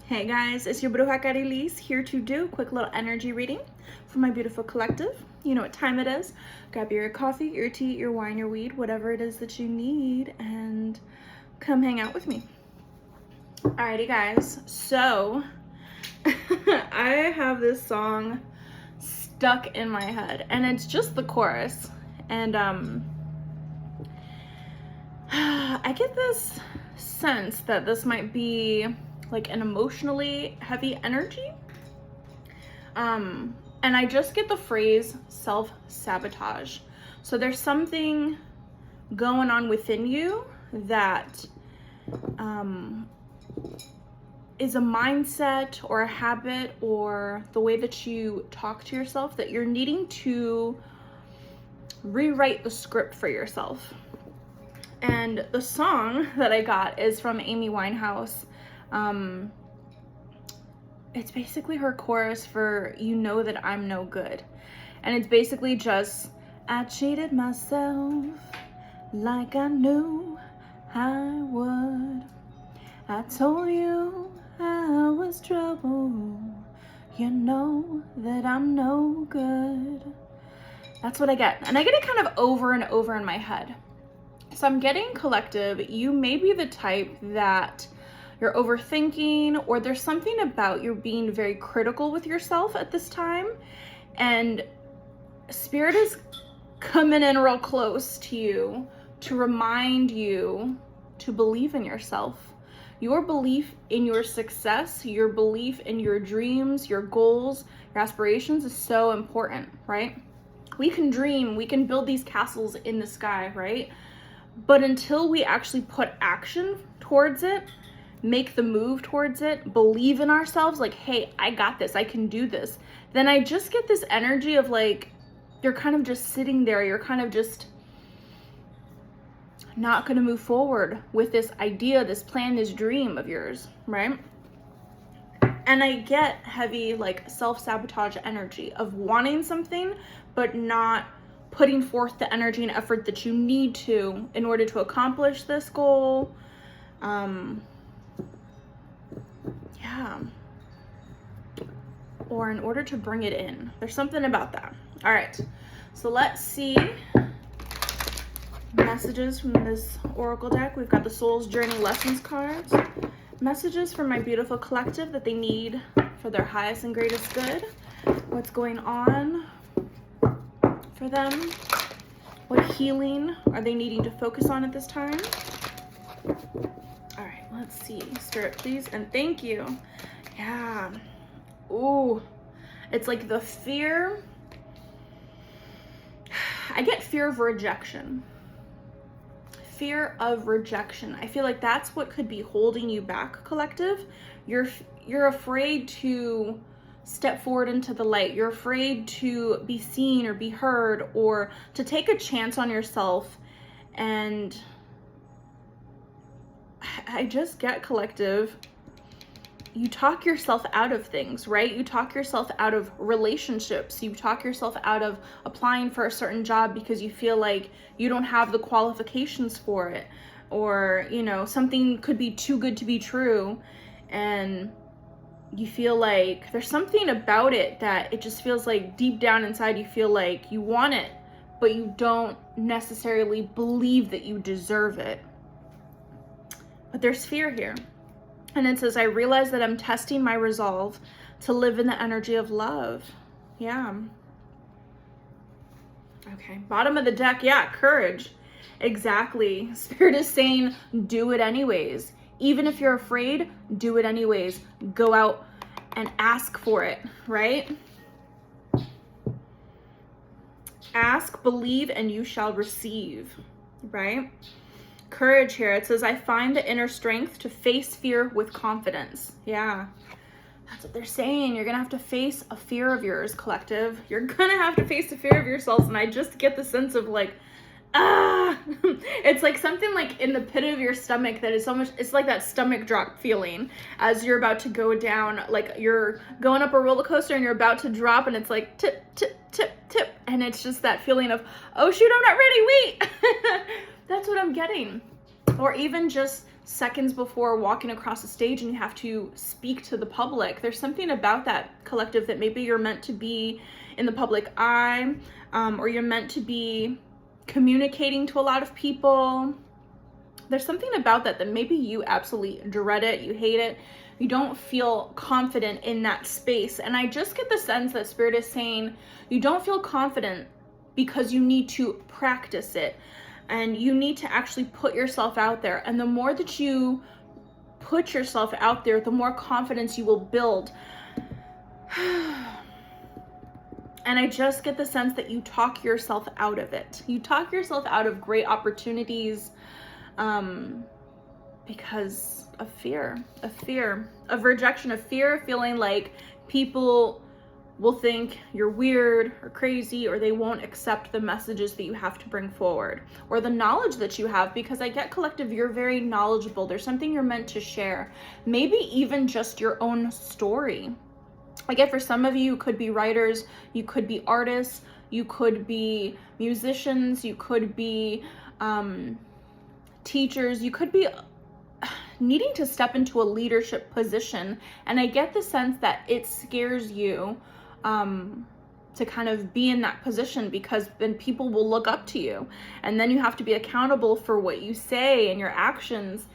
Hey guys, it's your brujacarrieliz here to do a quick little energy reading for my beautiful collective. You know what time it is. Grab your coffee, your tea, your wine, your weed, whatever it is that you need, and come hang out with me. Alrighty guys, so I have this song stuck in my head and it's just the chorus, and I get this sense that this might be like an emotionally heavy energy, and I just get the phrase self-sabotage. So there's something going on within you that is a mindset or a habit or the way that you talk to yourself that you're needing to rewrite the script for yourself. And the song that I got is from Amy Winehouse. It's basically her chorus for "You Know That I'm No Good." And it's basically just, I cheated myself like I knew I would. I told you I was trouble. You know that I'm no good. That's what I get. And I get it kind of over and over in my head. So I'm getting, collective, you may be the type that you're overthinking, or there's something about you being very critical with yourself at this time, and Spirit is coming in real close to you to remind you to believe in yourself. Your belief in your success, your belief in your dreams, your goals, your aspirations is so important, right? We can dream, we can build these castles in the sky, right? But until we actually put action towards it, make the move towards it, believe in ourselves, like, hey, I got this, I can do this, then I just get this energy of like, you're kind of just sitting there, you're kind of just not going to move forward with this idea, this plan, this dream of yours, right? And I get heavy like self-sabotage energy of wanting something, but not putting forth the energy and effort that you need to in order to accomplish this goal. Or in order to bring it in. There's something about that. All right, so let's see messages from this oracle deck. We've got the Soul's Journey Lessons cards. Messages from my beautiful collective that they need for their highest and greatest good. What's going on for them? What healing are they needing to focus on at this time? All right, let's see. Spirit, please, and thank you. Yeah. Ooh, it's like the fear. I get fear of rejection. Fear of rejection. I feel like that's what could be holding you back, collective. You're afraid to step forward into the light. You're afraid to be seen or be heard, or to take a chance on yourself. And I just get, collective, you talk yourself out of things, right? You talk yourself out of relationships. You talk yourself out of applying for a certain job because you feel like you don't have the qualifications for it, or, you know, something could be too good to be true, and you feel like there's something about it that it just feels like deep down inside you feel like you want it, but you don't necessarily believe that you deserve it. But there's fear here. And it says, I realize that I'm testing my resolve to live in the energy of love. Yeah. Okay, bottom of the deck, yeah, courage. Exactly. Spirit is saying, do it anyways. Even if you're afraid, do it anyways. Go out and ask for it, right? Ask, believe, and you shall receive, right? Courage here. It says, I find the inner strength to face fear with confidence. Yeah, that's what they're saying. You're gonna have to face a fear of yours, collective. You're gonna have to face the fear of yourselves. And I just get the sense of like, it's like something like in the pit of your stomach that is so much, it's like that stomach drop feeling as you're about to go down, like you're going up a roller coaster and you're about to drop, and it's like tip, tip, tip, tip. And it's just that feeling of, oh shoot, I'm not ready, wait. That's what I'm getting. Or even just seconds before walking across the stage and you have to speak to the public. There's something about that collective that maybe you're meant to be in the public eye, or you're meant to be communicating to a lot of people. There's something about that maybe you absolutely dread it, you hate it, you don't feel confident in that space. And I just get the sense that Spirit is saying you don't feel confident because you need to practice it. And you need to actually put yourself out there. And the more that you put yourself out there, the more confidence you will build. And I just get the sense that you talk yourself out of it. You talk yourself out of great opportunities because of fear, of rejection, of fear of feeling like people will think you're weird or crazy, or they won't accept the messages that you have to bring forward, or the knowledge that you have, because I get collective, you're very knowledgeable. There's something you're meant to share, maybe even just your own story. I get for some of you, you could be writers, you could be artists, you could be musicians, you could be teachers, you could be needing to step into a leadership position. And I get the sense that it scares you to kind of be in that position, because then people will look up to you, and then you have to be accountable for what you say and your actions.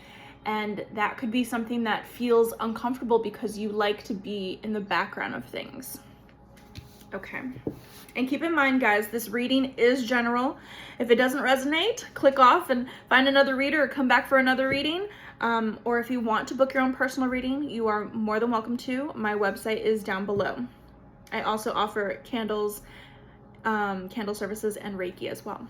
And that could be something that feels uncomfortable because you like to be in the background of things. Okay. And keep in mind, guys, this reading is general. If it doesn't resonate, click off and find another reader, or come back for another reading. Or if you want to book your own personal reading, you are more than welcome to. My website is down below. I also offer candles, candle services, and Reiki as well.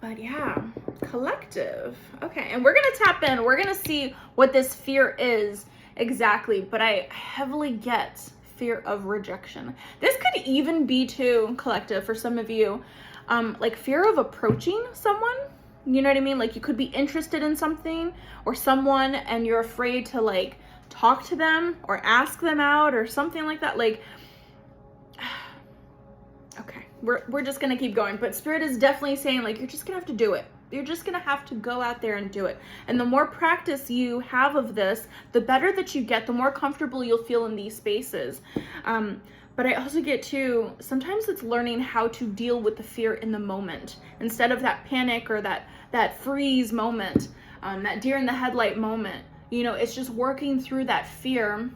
But yeah, collective. Okay, and we're gonna tap in. We're gonna see what this fear is exactly. But I heavily get fear of rejection. This could even be too, collective, for some of you, like fear of approaching someone. You know what I mean? Like you could be interested in something or someone, and you're afraid to like talk to them or ask them out or something like that. Like, okay, we're just gonna keep going. But Spirit is definitely saying, like, you're just gonna have to do it. You're just gonna have to go out there and do it. And the more practice you have of this, the better that you get, the more comfortable you'll feel in these spaces. But I also get too, sometimes it's learning how to deal with the fear in the moment, instead of that panic or that freeze moment, that deer in the headlight moment. You know, it's just working through that fear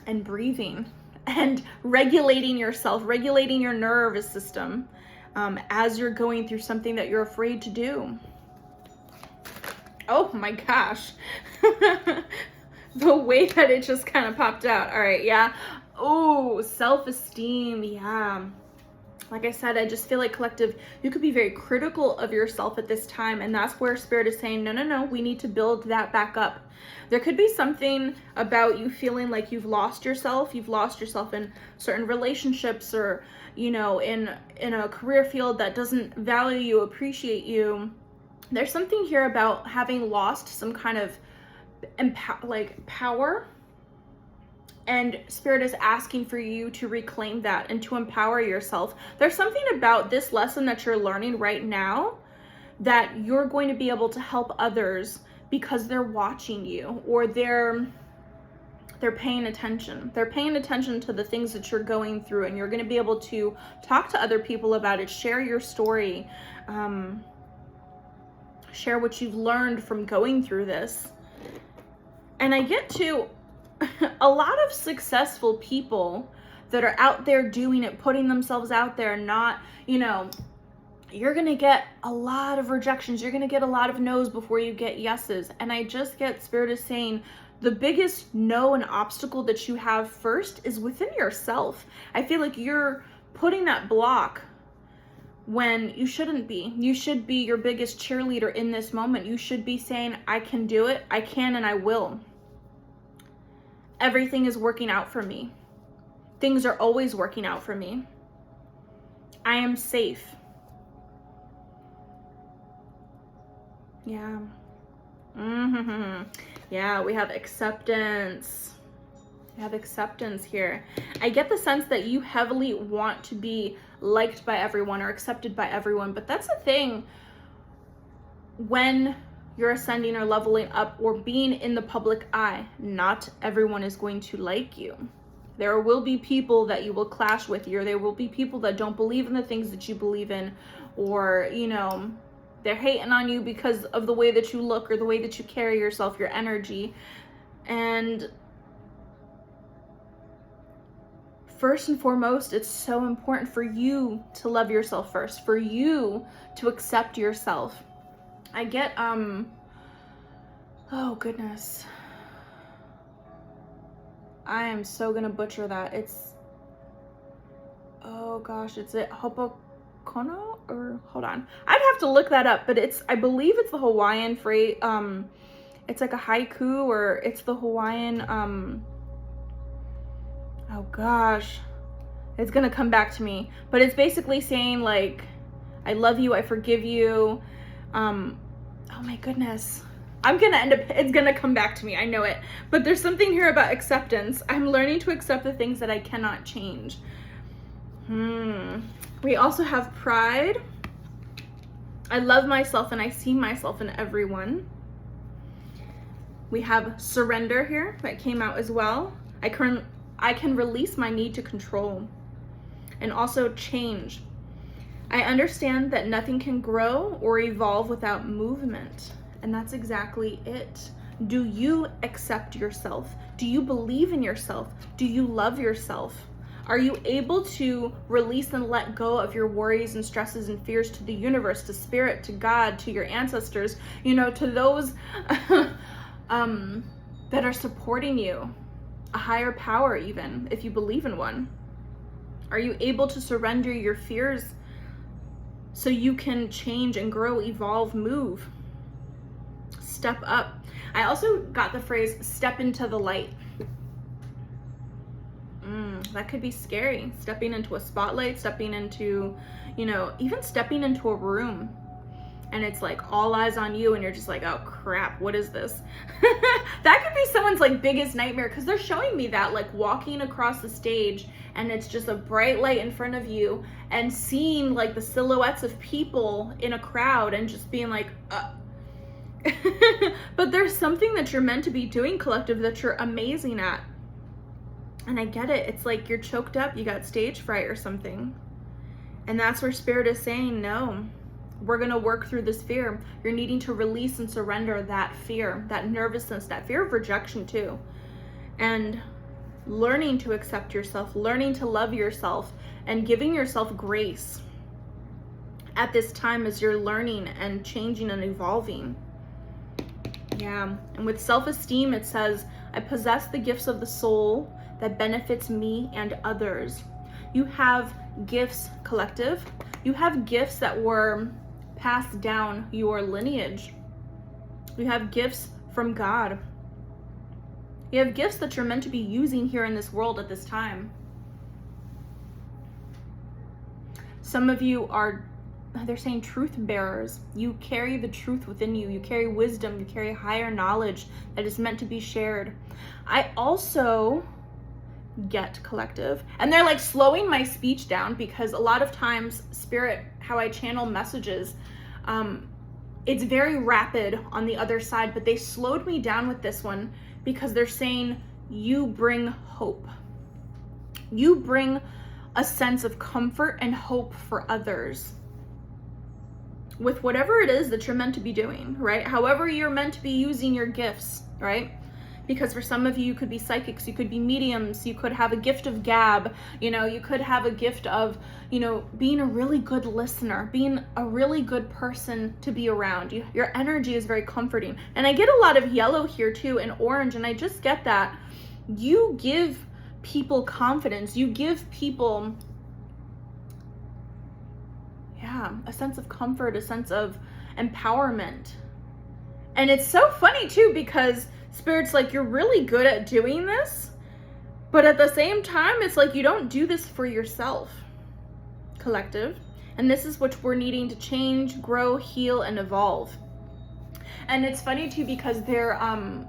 and breathing and regulating yourself, regulating your nervous system as you're going through something that you're afraid to do. Oh my gosh. The way that it just kind of popped out. All right, yeah. Oh, self-esteem, yeah. Like I said, I just feel like, collective, you could be very critical of yourself at this time, and that's where Spirit is saying, no, we need to build that back up. There could be something about you feeling like you've lost yourself in certain relationships, or, you know, in a career field that doesn't value you, appreciate you. There's something here about having lost some kind of power. And Spirit is asking for you to reclaim that and to empower yourself. There's something about this lesson that you're learning right now that you're going to be able to help others because they're watching you, or they're paying attention. They're paying attention to the things that you're going through, and you're going to be able to talk to other people about it, share your story, share what you've learned from going through this. And I get to a lot of successful people that are out there doing it, putting themselves out there, not, you know, you're going to get a lot of rejections. You're going to get a lot of no's before you get yeses. And I just get Spirit is saying the biggest no and obstacle that you have first is within yourself. I feel like you're putting that block when you shouldn't be. You should be your biggest cheerleader in this moment. You should be saying, I can do it. I can, and I will. Everything is working out for me. Things are always working out for me. I am safe. Yeah. Yeah, we have acceptance. We have acceptance here. I get the sense that you heavily want to be liked by everyone or accepted by everyone, but that's the thing. When you're ascending or leveling up or being in the public eye, not everyone is going to like you. There will be people that you will clash with, or there will be people that don't believe in the things that you believe in, or, you know, they're hating on you because of the way that you look or the way that you carry yourself, your energy. And first and foremost, it's so important for you to love yourself first, for you to accept yourself. I get, oh goodness. I am so gonna butcher that. It's, oh gosh, it's it Ho'oponopono, or hold on. I'd have to look that up, but it's, I believe it's the Hawaiian phrase, it's like a haiku, or it's the Hawaiian, oh gosh, it's gonna come back to me, but it's basically saying like, I love you, I forgive you, oh my goodness. I'm gonna end up, it's gonna come back to me, I know it. But there's something here about acceptance. I'm learning to accept the things that I cannot change. We also have pride. I love myself and I see myself in everyone. We have surrender here, that came out as well. I can release my need to control. And also change. I understand that nothing can grow or evolve without movement. And that's exactly it. Do you accept yourself? Do you believe in yourself? Do you love yourself? Are you able to release and let go of your worries and stresses and fears to the universe, to spirit, to God, to your ancestors, you know, to those that are supporting you, a higher power even, if you believe in one? Are you able to surrender your fears so you can change and grow, evolve, move? Step up. I also got the phrase, step into the light. That could be scary. Stepping into a spotlight, stepping into, you know, even stepping into a room and it's like all eyes on you and you're just like, oh crap, what is this? That could be someone's like biggest nightmare, because they're showing me that, like walking across the stage and it's just a bright light in front of you and seeing like the silhouettes of people in a crowd and just being like, but there's something that you're meant to be doing, collective, that you're amazing at. And I get it. It's like you're choked up, you got stage fright or something. And that's where spirit is saying, no, we're going to work through this fear. You're needing to release and surrender that fear, that nervousness, that fear of rejection too. And learning to accept yourself, learning to love yourself, and giving yourself grace at this time as you're learning and changing and evolving. Yeah, and with self-esteem, it says, I possess the gifts of the soul that benefits me and others. You have gifts, collective. You have gifts that were passed down your lineage. You have gifts from God. You have gifts that you're meant to be using here in this world at this time. Some of you are, they're saying, truth bearers. You carry the truth within you. You carry wisdom. You carry higher knowledge that is meant to be shared. I also get, collective, and they're like slowing my speech down, because a lot of times spirit, how I channel messages, it's very rapid on the other side, but they slowed me down with this one because they're saying you bring hope. You bring a sense of comfort and hope for others with whatever it is that you're meant to be doing, right? However you're meant to be using your gifts, right? Because for some of you, you could be psychics, you could be mediums, you could have a gift of gab, you know, you could have a gift of, you know, being a really good listener, being a really good person to be around. Your energy is very comforting. And I get a lot of yellow here too, and orange, and I just get that. You give people confidence, you give people, yeah, a sense of comfort, a sense of empowerment. And it's so funny too, because Spirit's like, you're really good at doing this, but at the same time, it's like you don't do this for yourself, collective. And this is what we're needing to change, grow, heal, and evolve. And it's funny too, because they're I'm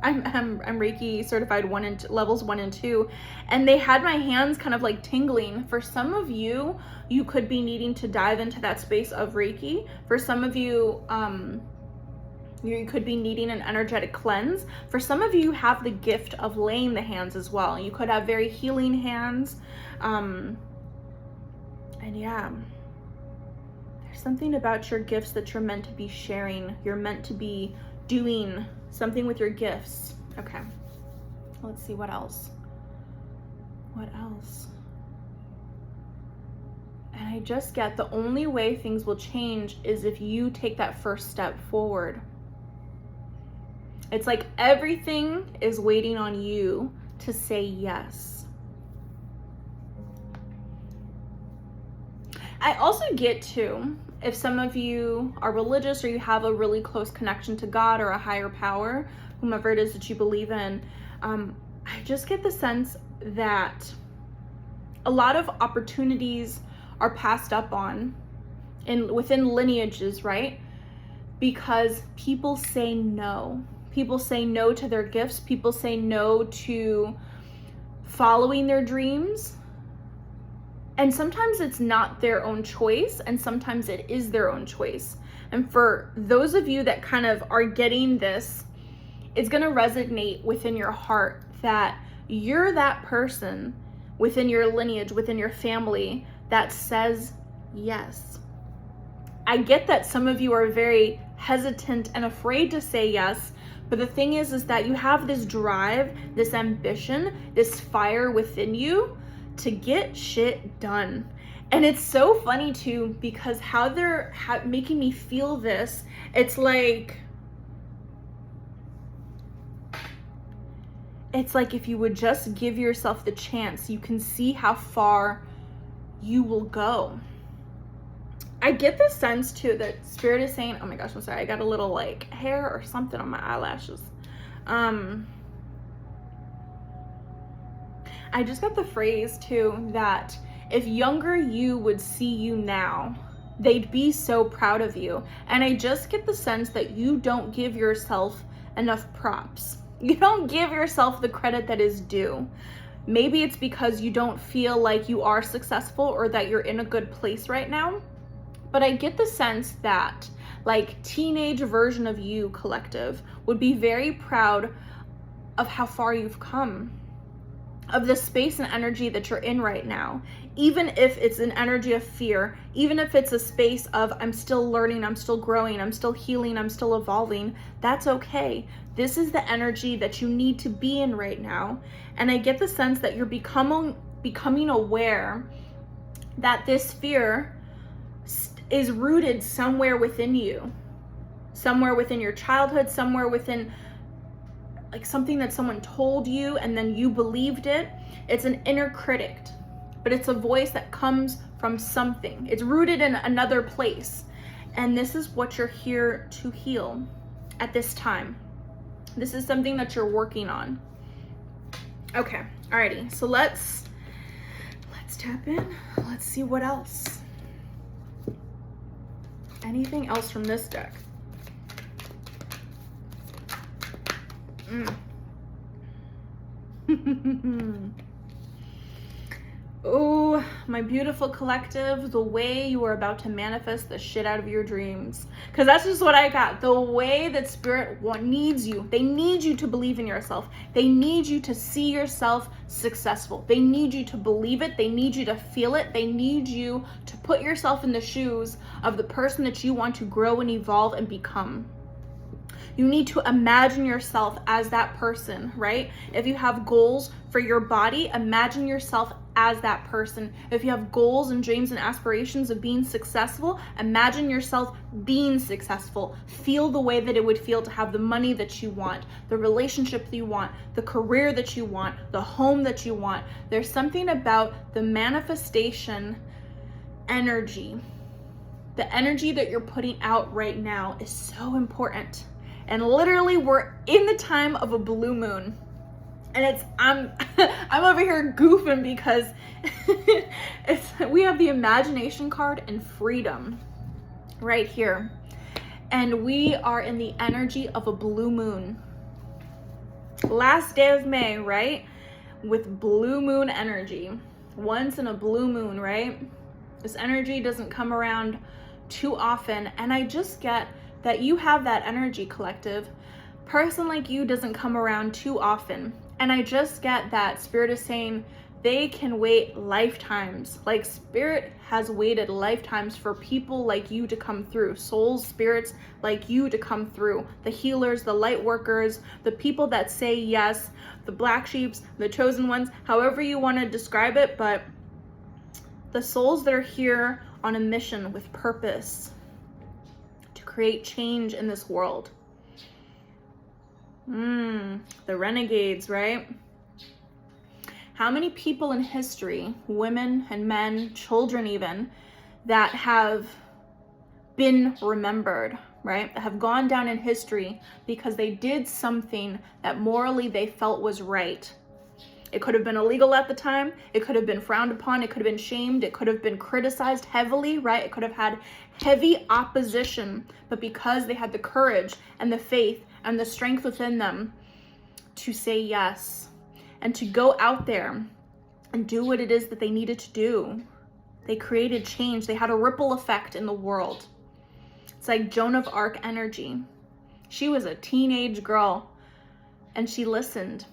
Reiki certified levels 1 and 2, and they had my hands kind of like tingling. For some of you, you could be needing to dive into that space of Reiki. For some of you, You could be needing an energetic cleanse. For some of you, you have the gift of laying the hands as well. You could have very healing hands. And yeah, there's something about your gifts that you're meant to be sharing. You're meant to be doing something with your gifts. Okay, let's see what else. What else? And I just get the only way things will change is if you take that first step forward. It's like everything is waiting on you to say yes. I also get too, if some of you are religious or you have a really close connection to God or a higher power, whomever it is that you believe in, I just get the sense that a lot of opportunities are passed up on within lineages, right? Because people say no. People say no to their gifts. People say no to following their dreams. And sometimes it's not their own choice, and sometimes it is their own choice. And for those of you that kind of are getting this, it's going to resonate within your heart that you're that person within your lineage, within your family, that says yes. I get that some of you are very hesitant and afraid to say yes, but the thing is that you have this drive, this ambition, this fire within you to get shit done. And it's so funny too, because how they're making me feel this, it's like if you would just give yourself the chance, you can see how far you will go. I get this sense too that Spirit is saying, oh my gosh, I'm sorry, I got a little like hair or something on my eyelashes. I just got the phrase too that if younger you would see you now, they'd be so proud of you. And I just get the sense that you don't give yourself enough props. You don't give yourself the credit that is due. Maybe it's because you don't feel like you are successful or that you're in a good place right now. But I get the sense that like teenage version of you collective would be very proud of how far you've come, of the space and energy that you're in right now. Even if it's an energy of fear, even if it's a space of I'm still learning, I'm still growing, I'm still healing, I'm still evolving, that's okay. This is the energy that you need to be in right now. And I get the sense that you're becoming aware that this fear is rooted somewhere within you, somewhere within your childhood, somewhere within like something that someone told you and then you believed it. It's an inner critic, but it's a voice that comes from something. It's rooted in another place. And this is what you're here to heal at this time. This is something that you're working on. Okay, alrighty. So let's tap in. Let's see what else. Anything else from this deck? Oh, my beautiful collective, the way you are about to manifest the shit out of your dreams. Because that's just what I got. The way that Spirit needs you. They need you to believe in yourself. They need you to see yourself successful. They need you to believe it. They need you to feel it. They need you to put yourself in the shoes of the person that you want to grow and evolve and become. You need to imagine yourself as that person, right? If you have goals for your body, imagine yourself as that person. If you have goals and dreams and aspirations of being successful, imagine yourself being successful. Feel the way that it would feel to have the money that you want, the relationship that you want, the career that you want, the home that you want. There's something about the manifestation energy. The energy that you're putting out right now is so important. And literally we're in the time of a blue moon. And I'm over here goofing because we have the imagination card and freedom right here. And we are in the energy of a blue moon. Last day of May, right? With blue moon energy. Once in a blue moon, right? This energy doesn't come around too often. And I just get that you have that energy, collective. Person like you doesn't come around too often. And I just get that Spirit is saying they can wait lifetimes. Like Spirit has waited lifetimes for people like you to come through. Souls, spirits like you to come through. The healers, the light workers, the people that say yes, the black sheeps, the chosen ones, however you want to describe it, but the souls that are here on a mission with purpose to create change in this world. The renegades, right? How many people in history, women and men, children even, that have been remembered, right? That have gone down in history because they did something that morally they felt was right. It could have been illegal at the time. It could have been frowned upon. It could have been shamed. It could have been criticized heavily, right? It could have had heavy opposition, but because they had the courage and the faith and the strength within them to say yes and to go out there and do what it is that they needed to do, they created change. They had a ripple effect in the world. It's like Joan of Arc energy. She was a teenage girl and she listened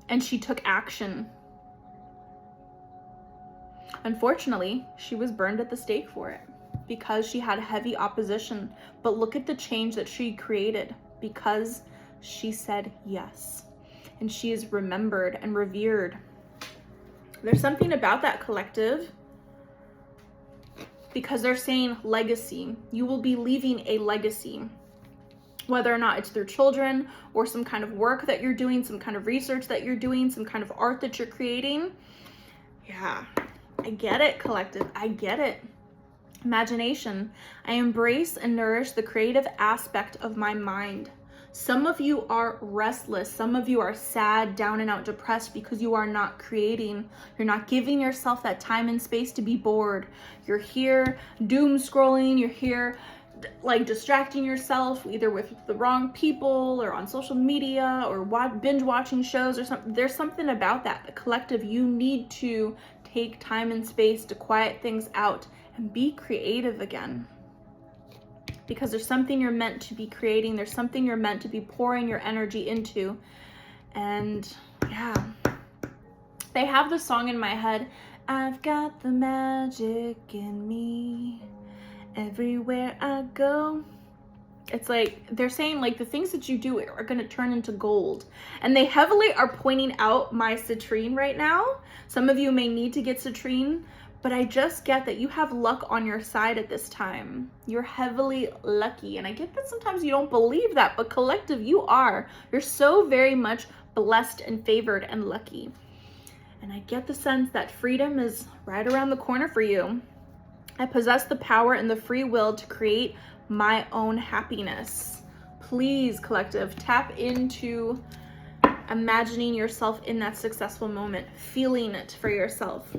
and she took action. Unfortunately, she was burned at the stake for it because she had heavy opposition. But look at the change that she created because she said yes. And she is remembered and revered. There's something about that, collective, because they're saying legacy. You will be leaving a legacy, whether or not it's through children or some kind of work that you're doing, some kind of research that you're doing, some kind of art that you're creating. Yeah, I get it, collective. I get it. Imagination. I embrace and nourish the creative aspect of my mind. Some of you are restless. Some of you are sad, down and out, depressed because you are not creating. You're not giving yourself that time and space to be bored. You're here doom scrolling. You're here like distracting yourself either with the wrong people or on social media or binge watching shows or something. There's something about that. The collective, you need to take time and space to quiet things out and be creative again. Because there's something you're meant to be creating. There's something you're meant to be pouring your energy into. And yeah, they have the song in my head, I've got the magic in me everywhere I go. It's like they're saying like the things that you do are going to turn into gold. And they heavily are pointing out my citrine right now. Some of you may need to get citrine, but I just get that you have luck on your side at this time. You're heavily lucky. And I get that sometimes you don't believe that, but collective, you are. You're so very much blessed and favored and lucky. And I get the sense that freedom is right around the corner for you. I possess the power and the free will to create my own happiness. Please, collective, tap into imagining yourself in that successful moment, feeling it for yourself.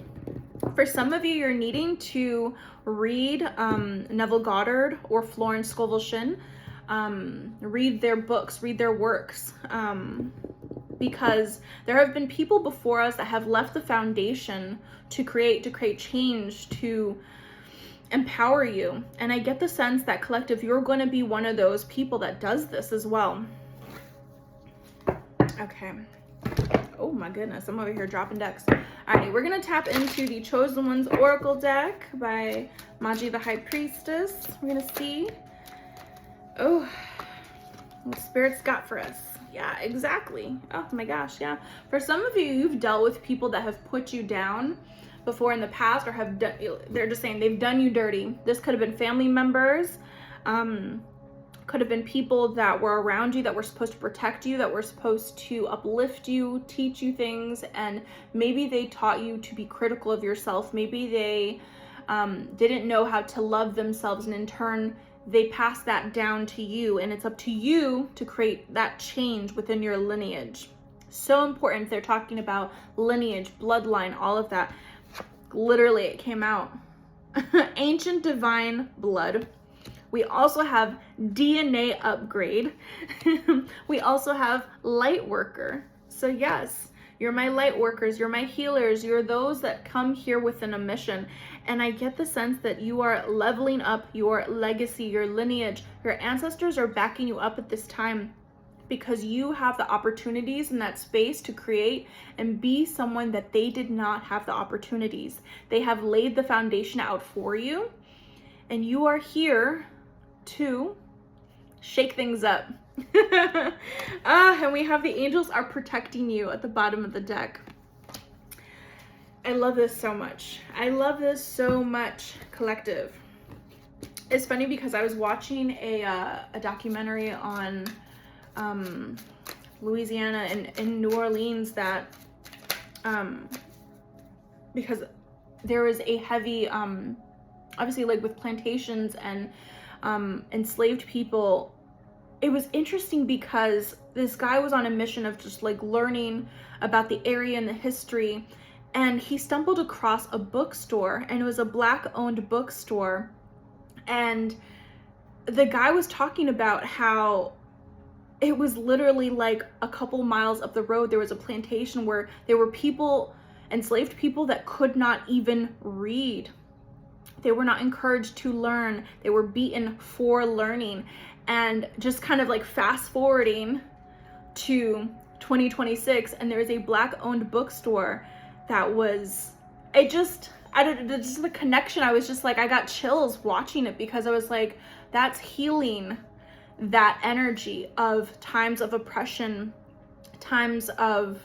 For some of you, you're needing to read Neville Goddard or Florence Scovel Shinn. Read their books, read their works. Because there have been people before us that have left the foundation to create change, to empower you. And I get the sense that, collective, you're going to be one of those people that does this as well. Okay. Oh my goodness, I'm over here dropping decks. All right, we're gonna tap into the Chosen One's Oracle deck by 𝕭𝖆 the High Priestess. We're gonna see, oh, what Spirit's got for us. Yeah, exactly. Oh my gosh, yeah. For some of you, you've dealt with people that have put you down before in the past, or have done, they're just saying they've done you dirty. This could have been family members, could have been people that were around you that were supposed to protect you, that were supposed to uplift you, teach you things, and maybe they taught you to be critical of yourself. Maybe they didn't know how to love themselves, and in turn they passed that down to you, and it's up to you to create that change within your lineage. So important if they're talking about lineage, bloodline, all of that. Literally, it came out. Ancient divine blood. We also have DNA upgrade. We also have light worker. So yes, You're my light workers. You're my healers. You're those that come here within a mission. And I get the sense that you are leveling up your legacy, your lineage. Your ancestors are backing you up at this time because you have the opportunities in that space to create and be someone that they did not have the opportunities. They have laid the foundation out for you, and you are here to shake things up. And we have the angels are protecting you at the bottom of the deck. I love this so much. I love this so much, collective. It's funny because I was watching a documentary on Louisiana and in New Orleans that because there was a heavy obviously like with plantations and enslaved people. It was interesting because this guy was on a mission of just like learning about the area and the history, and he stumbled across a bookstore, and it was a Black-owned bookstore, and the guy was talking about how it was literally like a couple miles up the road there was a plantation where there were people, enslaved people, that could not even read. They were not encouraged to learn. They were beaten for learning. And just kind of like fast forwarding to 2026, and there's a Black-owned bookstore that was, just the connection. I was just like, I got chills watching it because I was like, that's healing that energy of times of oppression, times of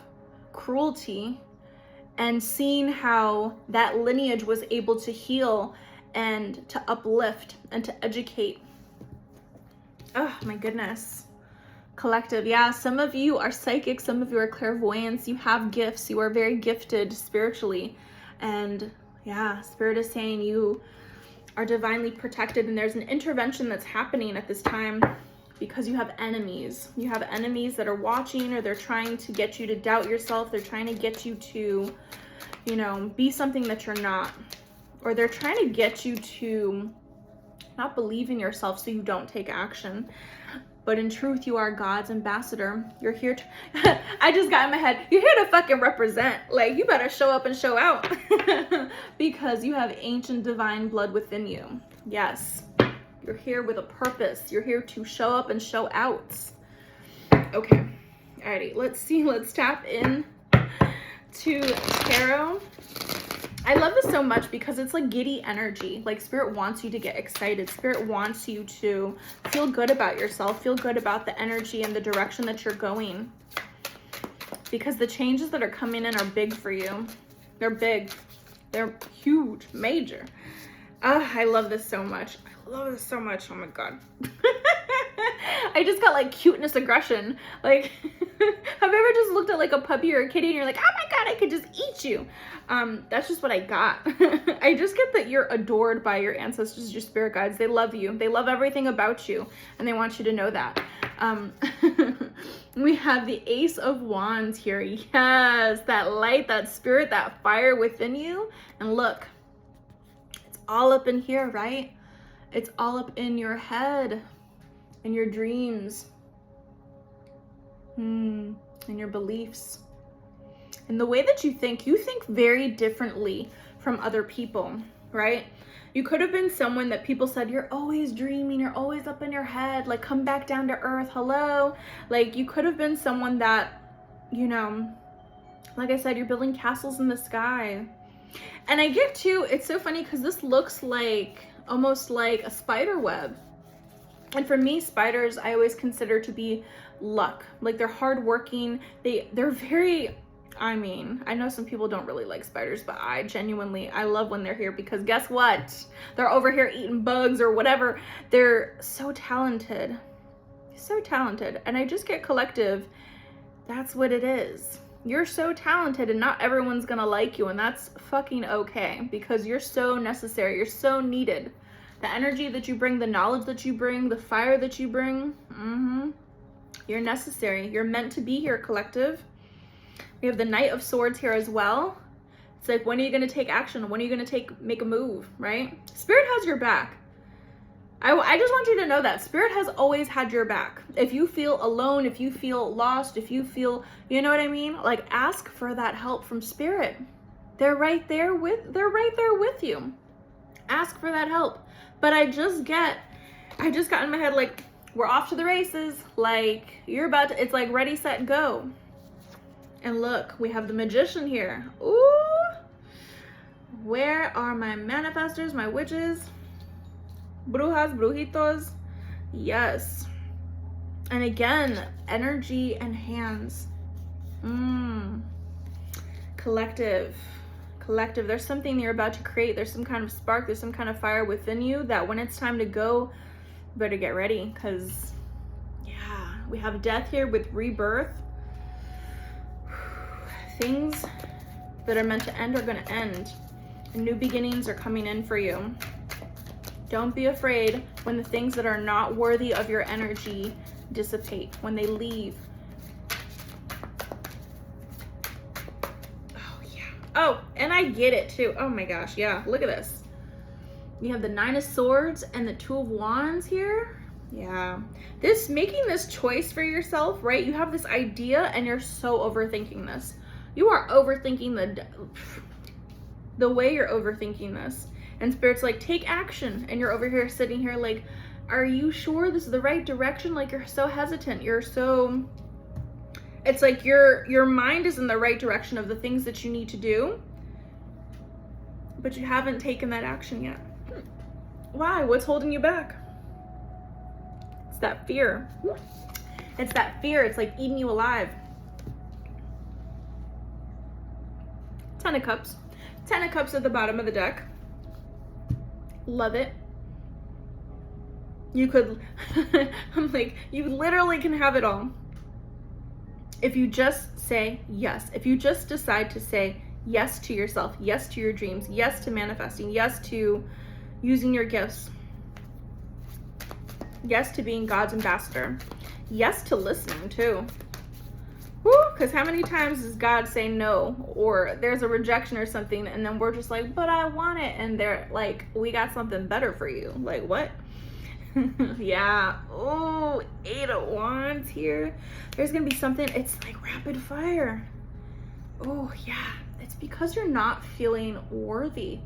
cruelty, and seeing how that lineage was able to heal and to uplift and to educate. Oh my goodness. Collective, yeah, some of you are psychic, some of you are clairvoyants, you have gifts, you are very gifted spiritually, and yeah, Spirit is saying you are divinely protected, and there's an intervention that's happening at this time because you have enemies. You have enemies that are watching, or they're trying to get you to doubt yourself, they're trying to get you to, you know, be something that you're not, or they're trying to get you to not believe in yourself so you don't take action. But in truth, you are God's ambassador. You're here to, I just got in my head, you're here to fucking represent. Like, you better show up and show out because you have ancient divine blood within you. Yes, you're here with a purpose. You're here to show up and show out. Okay, alrighty, let's see, let's tap in to tarot. I love this so much because it's like giddy energy. Like Spirit wants you to get excited. Spirit wants you to feel good about yourself, feel good about the energy and the direction that you're going. Because the changes that are coming in are big for you. They're big. They're huge, major. I love this so much. I love this so much. Oh my God. I just got like cuteness aggression. Like, have you ever just looked at like a puppy or a kitty and you're like, oh my God, I could just eat you. That's just what I got. I just get that you're adored by your ancestors, your spirit guides. They love you. They love everything about you, and they want you to know that. We have the Ace of Wands here. Yes, that light, that spirit, that fire within you. And look, it's all up in here, right? It's all up in your head, in your dreams, in your beliefs. And the way that you think very differently from other people, right? You could have been someone that people said, you're always dreaming, you're always up in your head, like come back down to earth, hello. Like you could have been someone that, you know, like I said, you're building castles in the sky. And I get too, it's so funny because this looks like, almost like a spider web. And for me, spiders, I always consider to be luck. Like they're hardworking, they're very, I mean, I know some people don't really like spiders, but I love when they're here because guess what? They're over here eating bugs or whatever. They're so talented. So talented. And I just get collective. That's what it is. You're so talented and not everyone's gonna like you, and that's fucking okay because you're so necessary. You're so needed. The energy that you bring, the knowledge that you bring, the fire that you bring, you're necessary. You're meant to be here, collective. We have the Knight of Swords here as well. It's like, when are you going to take action? When are you going to make a move, right? Spirit has your back. I just want you to know that Spirit has always had your back. If you feel alone, if you feel lost, if you feel, you know what I mean? Like, ask for that help from Spirit. They're right there with you. Ask for that help. But I just got in my head, like, we're off to the races. Like, you're about to, it's like ready, set, go. And look, we have the Magician here. Ooh. Where are my manifestors, my witches? Brujas, brujitos. Yes. And again, energy and hands. Collective. There's something you're about to create. There's some kind of spark. There's some kind of fire within you that when it's time to go, you better get ready. Because, yeah, we have death here with rebirth. Things that are meant to end are going to end. And new beginnings are coming in for you. Don't be afraid when the things that are not worthy of your energy dissipate, when they leave. Oh, yeah. Oh, and I get it too. Oh my gosh, yeah, look at this. You have the 9 of Swords and the 2 of Wands here. Yeah. Making this choice for yourself, right? You have this idea and you're so overthinking this. You are overthinking the way you're overthinking this. And Spirit's like, take action. And you're over here sitting here like, are you sure this is the right direction? Like, you're so hesitant. It's like your mind is in the right direction of the things that you need to do, but you haven't taken that action yet. Why? What's holding you back? It's that fear. It's that fear. It's like eating you alive. 10 of Cups. 10 of Cups at the bottom of the deck. Love it. You could, I'm like, you literally can have it all. If you just say yes. If you just decide to say yes to yourself, yes to your dreams, yes to manifesting, yes to using your gifts, yes to being God's ambassador, yes to listening too. Because how many times does God say no, or there's a rejection or something, and then we're just like, but I want it, and they're like, we got something better for you. Like, what? Yeah. Oh, 8 of Wands here. There's gonna be something, it's like rapid fire. Oh yeah, it's because you're not feeling worthy.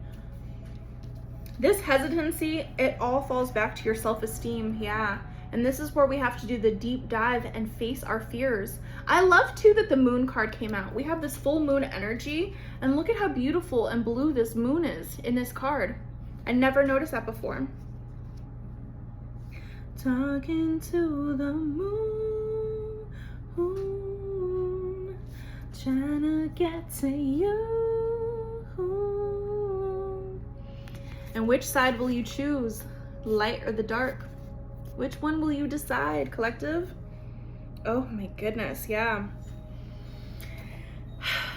This hesitancy, it all falls back to your self-esteem. Yeah. And this is where we have to do the deep dive and face our fears. I love too that the moon card came out. We have this full moon energy, and look at how beautiful and blue this moon is in this card. I never noticed that before. Talking to the moon, trying to get to you. And which side will you choose? Light or the dark? Which one will you decide, collective? Oh my goodness, yeah.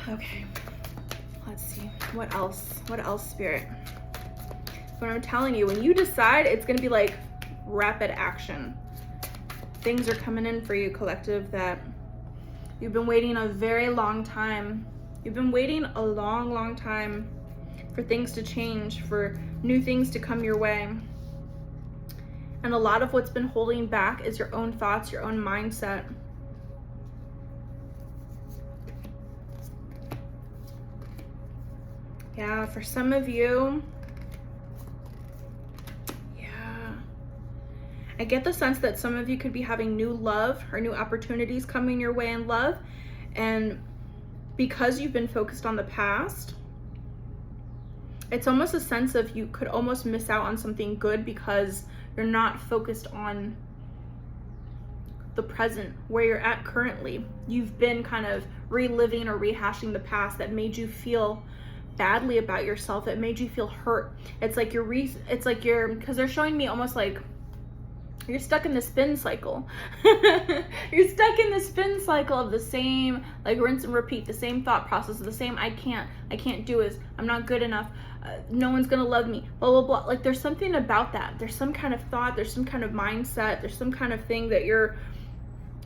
Okay, let's see. What else? What else, Spirit? But I'm telling you, when you decide, it's gonna be like rapid action. Things are coming in for you, collective, that you've been waiting a very long time. You've been waiting a long, long time for things to change, for new things to come your way. And a lot of what's been holding back is your own thoughts, your own mindset. Yeah, for some of you, yeah. I get the sense that some of you could be having new love or new opportunities coming your way in love. And because you've been focused on the past, it's almost a sense of you could almost miss out on something good because you're not focused on the present, where you're at currently. You've been kind of reliving or rehashing the past that made you feel badly about yourself. It made you feel hurt. It's like because they're showing me almost like you're stuck in the spin cycle. You're stuck in the spin cycle of the same, like, rinse and repeat, the same thought process, the same I can't do this, I'm not good enough, no one's gonna love me, blah, blah, blah. Like, there's something about that. There's some kind of thought, there's some kind of mindset, there's some kind of thing that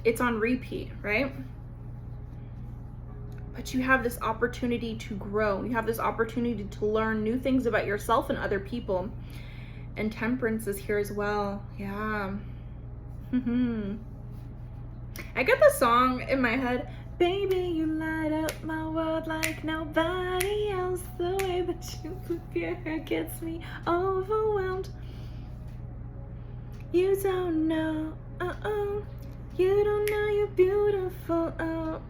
it's on repeat, right? But you have this opportunity to grow. You have this opportunity to learn new things about yourself and other people. And Temperance is here as well. Yeah. I get the song in my head. Baby, you light up my world like nobody else. The way that you flip your hair gets me overwhelmed. You don't know, you don't know you're beautiful,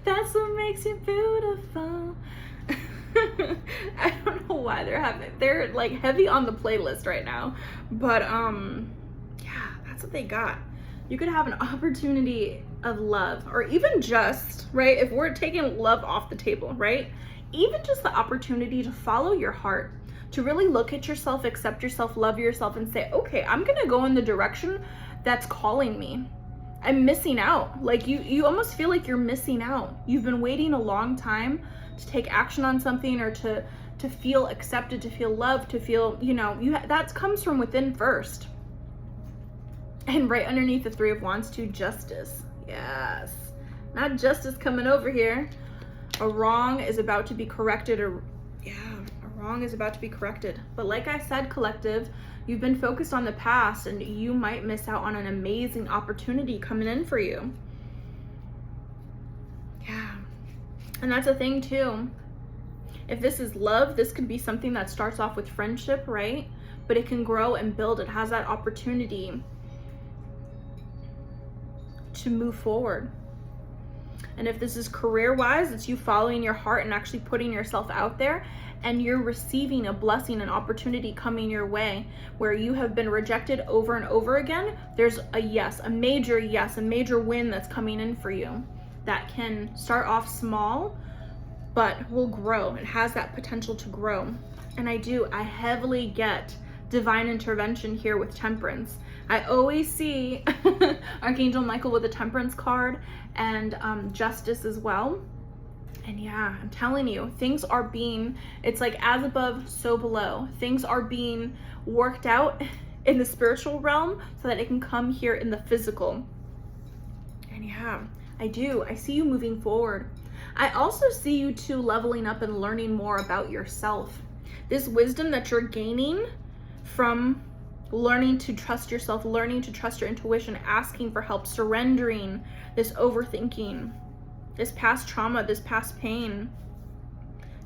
that's what makes you beautiful. I don't know why they're like heavy on the playlist right now, but yeah, that's what they got. You could have an opportunity of love, or even just, right, if we're taking love off the table, right, even just the opportunity to follow your heart, to really look at yourself, accept yourself, love yourself, and say, okay, I'm gonna go in the direction that's calling me. I'm missing out. Like you almost feel like you're missing out. You've been waiting a long time to take action on something, or to feel accepted, to feel loved, to feel, you know, that comes from within first. And right underneath the Three of Wands too, justice. Yes, not justice coming over here. A wrong is about to be corrected, or yeah, a wrong is about to be corrected. But like I said, collective, you've been focused on the past, and you might miss out on an amazing opportunity coming in for you. Yeah, and that's a thing too. If this is love, this could be something that starts off with friendship, right? But it can grow and build. It has that opportunity to move forward. And if this is career-wise, it's you following your heart and actually putting yourself out there, and you're receiving a blessing, an opportunity coming your way where you have been rejected over and over again. There's a yes, a major win that's coming in for you that can start off small, but will grow. It has that potential to grow. And I heavily get divine intervention here with Temperance. I always see Archangel Michael with a Temperance card, and justice as well. And yeah, I'm telling you, things are being, it's like as above, so below. Things are being worked out in the spiritual realm so that it can come here in the physical. And yeah, I see you moving forward. I also see you too leveling up and learning more about yourself. This wisdom that you're gaining from learning to trust yourself, learning to trust your intuition, asking for help, surrendering this overthinking, this past trauma, this past pain.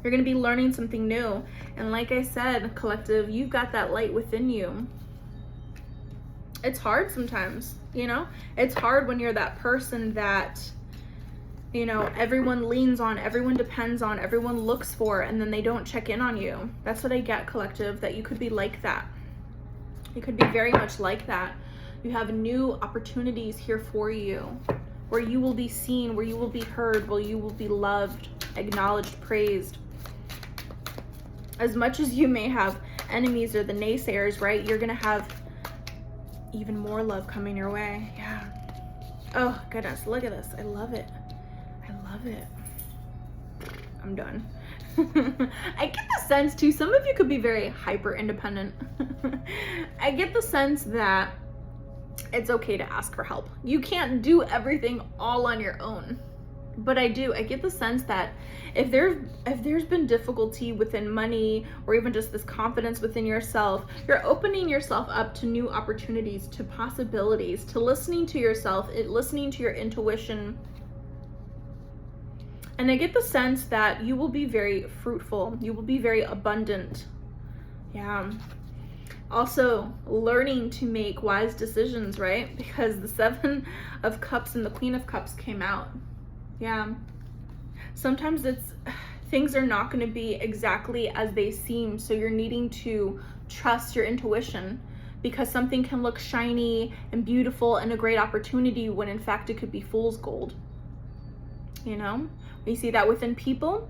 You're going to be learning something new. And like I said, collective, you've got that light within you. It's hard sometimes, you know? It's hard when you're that person that, you know, everyone leans on, everyone depends on, everyone looks for, and then they don't check in on you. That's what I get, collective, that you could be like that. You could be very much like that. You have new opportunities here for you, where you will be seen, where you will be heard, where you will be loved, acknowledged, praised. As much as you may have enemies or the naysayers, right? You're gonna have even more love coming your way. Yeah. Oh goodness, look at this. I love it. I love it. I'm done. I get the sense too, some of you could be very hyper independent. I get the sense that it's okay to ask for help. You can't do everything all on your own. But I get the sense that if there's been difficulty within money, or even just this confidence within yourself, you're opening yourself up to new opportunities, to possibilities, to listening to yourself, listening to your intuition. And I get the sense that you will be very fruitful. You will be very abundant. Yeah. Also, learning to make wise decisions, right? Because the Seven of Cups and the Queen of Cups came out. Yeah. Sometimes things are not going to be exactly as they seem. So you're needing to trust your intuition, because something can look shiny and beautiful and a great opportunity when in fact it could be fool's gold. You know? We see that within people,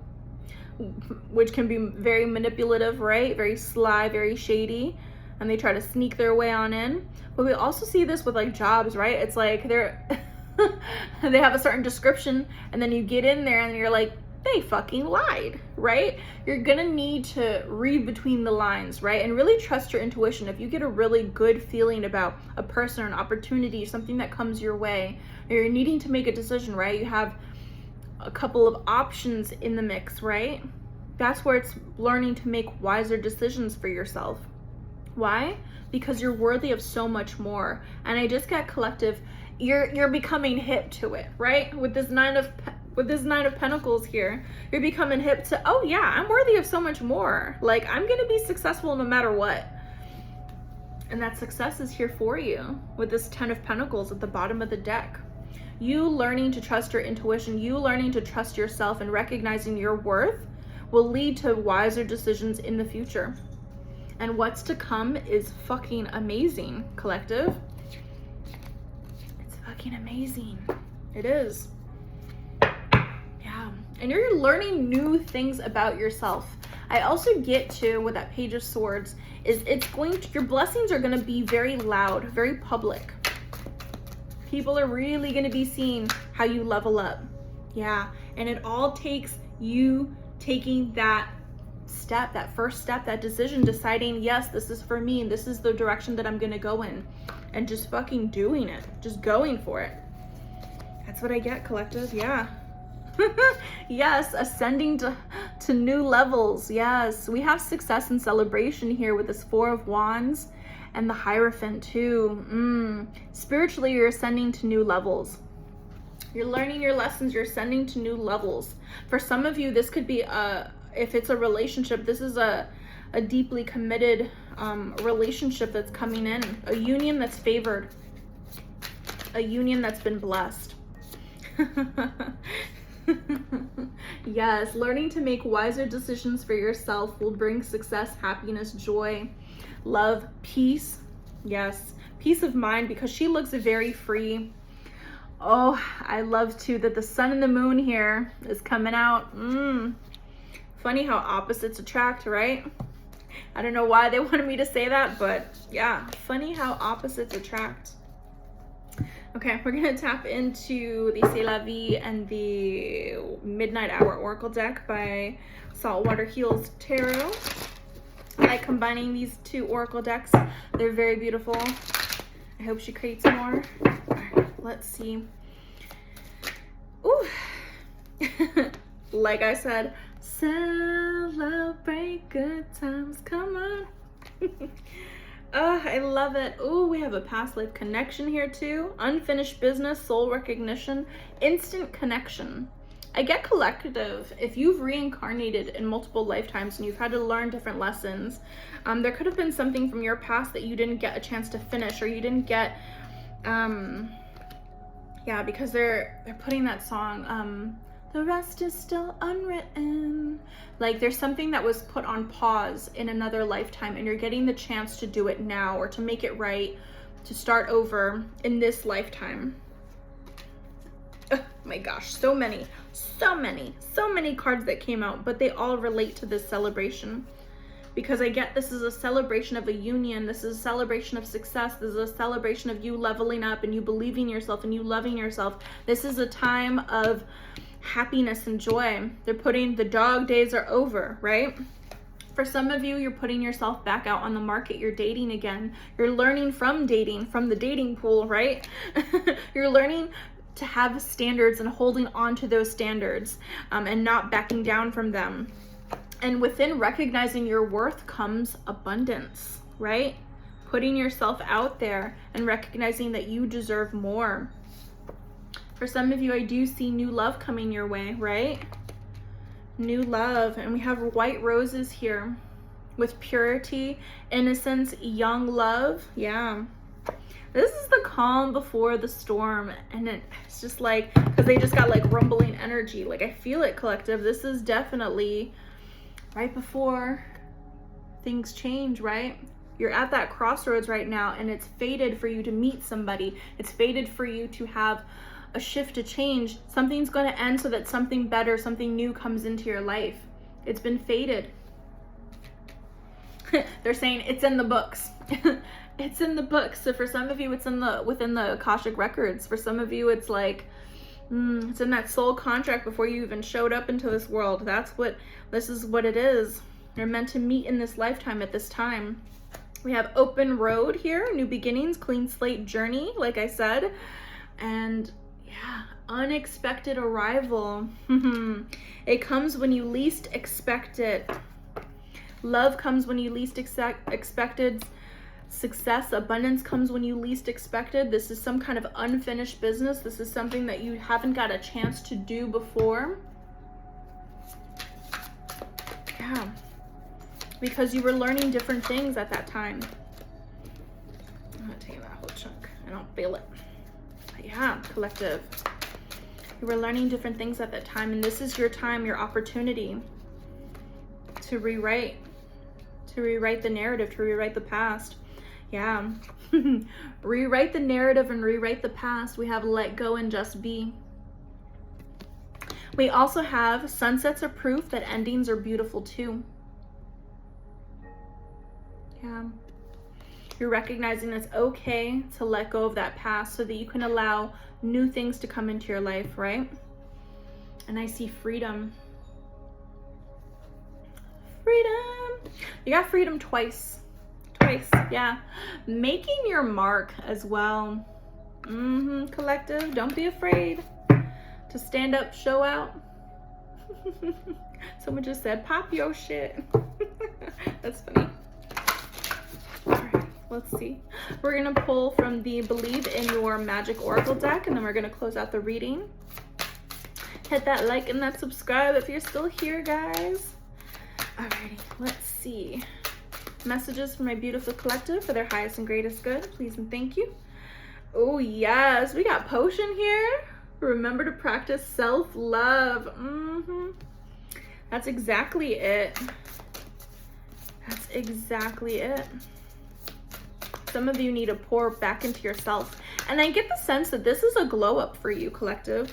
which can be very manipulative, right? Very sly, very shady, and they try to sneak their way on in. But we also see this with like jobs, right? It's like they have a certain description, and then you get in there and you're like, they fucking lied, right? You're gonna need to read between the lines, right? And really trust your intuition. If you get a really good feeling about a person or an opportunity, something that comes your way, or you're needing to make a decision, right? You have a couple of options in the mix, right? That's where it's learning to make wiser decisions for yourself. Why? Because you're worthy of so much more. And I just get collective, you're becoming hip to it, right? With this nine of Pentacles here, you're becoming hip to, oh yeah, I'm worthy of so much more. Like, I'm gonna be successful no matter what. And that success is here for you with this 10 of Pentacles at the bottom of the deck. You learning to trust your intuition, you learning to trust yourself and recognizing your worth will lead to wiser decisions in the future. And what's to come is fucking amazing, collective. It's fucking amazing. It is. Yeah. And you're learning new things about yourself. I also get to, with that Page of Swords, is your blessings are going to be very loud, very public. People are really going to be seeing how you level up. Yeah. And it all takes you taking that step, that first step, that decision, deciding, yes, this is for me, and this is the direction that I'm going to go in, and just fucking doing it, just going for it. That's what I get, collective. Yeah. Yes, ascending to new levels. Yes, we have success and celebration here with this 4 of Wands and the Hierophant too. Spiritually, you're ascending to new levels. You're learning your lessons. You're ascending to new levels. For some of you, this could be if it's a relationship, this is a deeply committed relationship that's coming in, a union that's favored, a union that's been blessed. Yes, learning to make wiser decisions for yourself will bring success, happiness, joy, love, peace. Yes, peace of mind, because she looks very free. Oh, I love too that the sun and the moon here is coming out. Funny how opposites attract, right? I don't know why they wanted me to say that, but yeah, funny how opposites attract. Okay, we're gonna tap into the C'est La Vie and the Midnight Hour Oracle deck by Saltwater Heals Tarot. I like combining these two oracle decks. They're very beautiful. I hope she creates more. All right, let's see. Ooh. Like I said, celebrate good times. Come on. Oh, I love it. Oh, we have a past life connection here too. Unfinished business, soul recognition, instant connection. I get collective. If you've reincarnated in multiple lifetimes and you've had to learn different lessons, there could have been something from your past that you didn't get a chance to finish, or you didn't get, yeah, because they're putting that song, the rest is still unwritten. Like, there's something that was put on pause in another lifetime, and you're getting the chance to do it now, or to make it right, to start over in this lifetime. Oh my gosh, so many cards that came out, but they all relate to this celebration. Because I get this is a celebration of a union, this is a celebration of success, this is a celebration of you leveling up and you believing in yourself and you loving yourself. This is a time of happiness and joy. They're putting the dog days are over, right? For some of you, you're putting yourself back out on the market. You're dating again. You're learning from dating, from the dating pool, right? You're learning to have standards and holding on to those standards, and not backing down from them. And within recognizing your worth comes abundance, right? Putting yourself out there and recognizing that you deserve more. For some of you, I do see new love coming your way, right? New love. And we have white roses here with purity, innocence, young love. Yeah. This is the calm before the storm. And it's just like, because they just got like rumbling energy. Like, I feel it, collective. This is definitely right before things change, right? You're at that crossroads right now, and it's fated for you to meet somebody. It's fated for you to have a shift, a change. Something's going to end so that something better, something new comes into your life. It's been fated. They're saying it's in the books. It's in the books. So for some of you, it's within the Akashic records. For some of you, it's like, it's in that soul contract before you even showed up into this world. This is what it is. You're meant to meet in this lifetime at this time. We have open road here, new beginnings, clean slate journey, like I said. And yeah, unexpected arrival. It comes when you least expect it. Love comes when you least expect it. Success, abundance comes when you least expected. This is some kind of unfinished business. This is something that you haven't got a chance to do before. Yeah. Because you were learning different things at that time. I'm gonna take that whole chunk. I don't feel it. But yeah, collective. You were learning different things at that time, and this is your time, your opportunity to rewrite the narrative, to rewrite the past. Yeah. Rewrite the narrative and rewrite the past. We have let go and just be. We also have sunsets are proof that endings are beautiful too. Yeah. You're recognizing it's okay to let go of that past so that you can allow new things to come into your life, right? And I see freedom. Freedom. You got freedom twice. Yeah. Making your mark as well. Collective, don't be afraid to stand up, show out. Someone just said, pop your shit. That's funny. All right, let's see. We're gonna pull from the Believe in Your Magic Oracle deck, and then we're gonna close out the reading. Hit that like and that subscribe if you're still here, guys. Alrighty, let's see. Messages from my beautiful collective for their highest and greatest good, please and thank you. Oh yes, we got potion here. Remember to practice self-love. That's exactly it. That's exactly it. Some of you need to pour back into yourself. And I get the sense that this is a glow up for you, collective.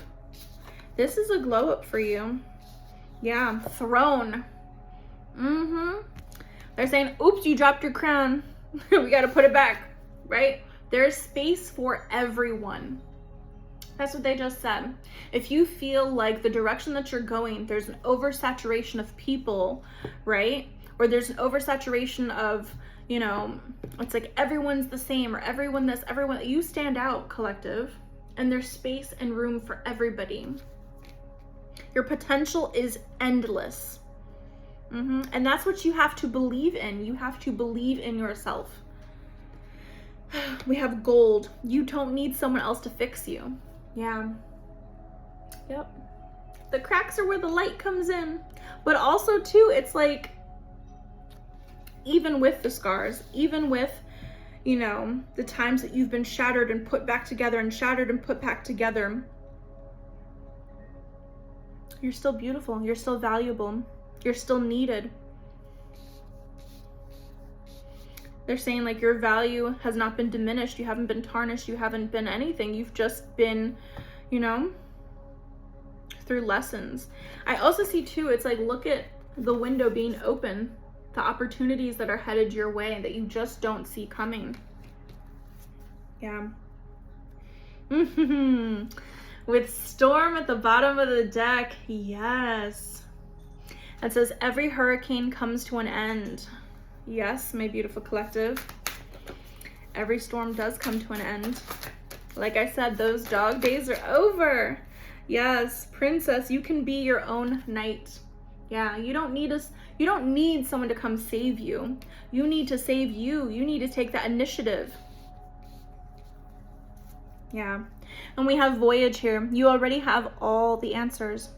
This is a glow up for you. Yeah, throne. They're saying, oops, you dropped your crown. We got to put it back, right? There's space for everyone. That's what they just said. If you feel like the direction that you're going, there's an oversaturation of people, right? Or there's an oversaturation of, you know, it's like everyone's the same or everyone this, everyone, you stand out, collective, and there's space and room for everybody. Your potential is endless. And that's what you have to believe in. You have to believe in yourself. We have gold. You don't need someone else to fix you. Yeah. Yep. The cracks are where the light comes in. But also too, it's like, even with the scars, even with, you know, the times that you've been shattered and put back together and shattered and put back together, you're still beautiful. You're still valuable. You're still needed. They're saying like your value has not been diminished. You haven't been tarnished. You haven't been anything. You've just been, you know, through lessons. I also see too, it's like, look at the window being open, the opportunities that are headed your way that you just don't see coming. Yeah. With storm at the bottom of the deck. Yes. It says every hurricane comes to an end. Yes, my beautiful collective. Every storm does come to an end. Like I said, those dog days are over. Yes, princess, you can be your own knight. Yeah, you don't need someone to come save you. You need to save you. You need to take that initiative. Yeah. And we have voyage here. You already have all the answers.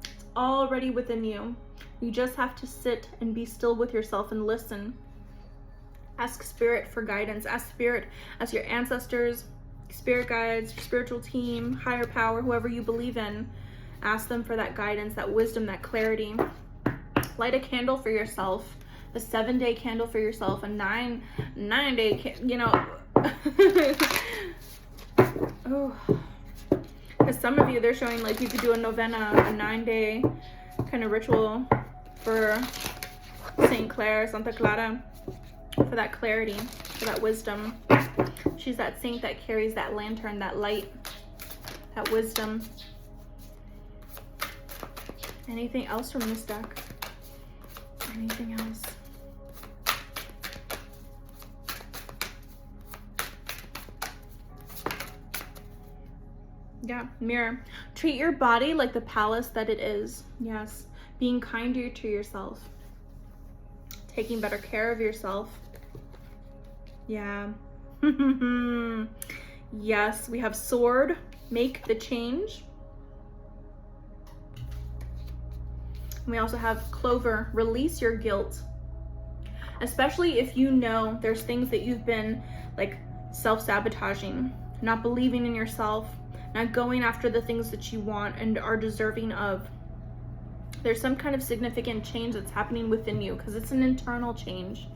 It's already within you. You just have to sit and be still with yourself and listen. Ask spirit for guidance. Ask spirit, ask your ancestors, spirit guides, your spiritual team, higher power, whoever you believe in. Ask them for that guidance, that wisdom, that clarity. Light a candle for yourself, a 7-day candle for yourself, a 9-day, you know. Oh, because some of you, they're showing like you could do a novena, a 9-day kind of ritual for Saint Claire, Santa Clara, for that clarity, for that wisdom. She's that saint that carries that lantern, that light, that wisdom. Anything else from this deck? Anything else? Yeah, mirror. Treat your body like the palace that it is. Yes. Being kinder to yourself. Taking better care of yourself. Yeah. Yes, we have sword, make the change. We also have clover, release your guilt. Especially if you know there's things that you've been like self-sabotaging, not believing in yourself, not going after the things that you want and are deserving of. There's some kind of significant change that's happening within you because it's an internal change.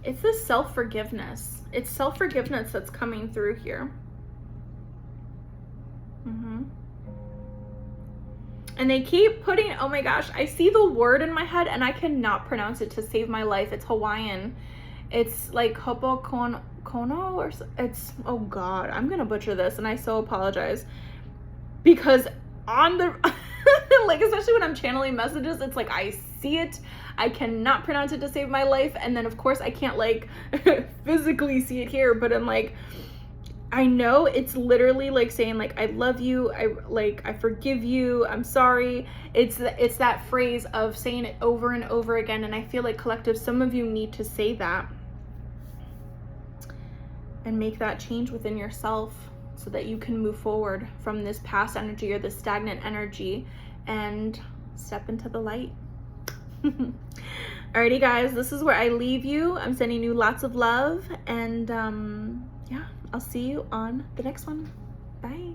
It's this self-forgiveness. It's self-forgiveness that's coming through here. And they keep putting, oh my gosh, I see the word in my head and I cannot pronounce it to save my life. It's Hawaiian. It's like hopokono or it's, oh God, I'm gonna butcher this and I so apologize. Because on the, like, especially when I'm channeling messages, it's like I see it, I cannot pronounce it to save my life. And then of course I can't like physically see it here, but I'm like, I know it's literally like saying like, I love you, I forgive you, I'm sorry. It's that phrase of saying it over and over again. And I feel like collective, some of you need to say that and make that change within yourself so that you can move forward from this past energy or this stagnant energy and step into the light. Alrighty guys, this is where I leave you. I'm sending you lots of love and yeah, I'll see you on the next one. Bye.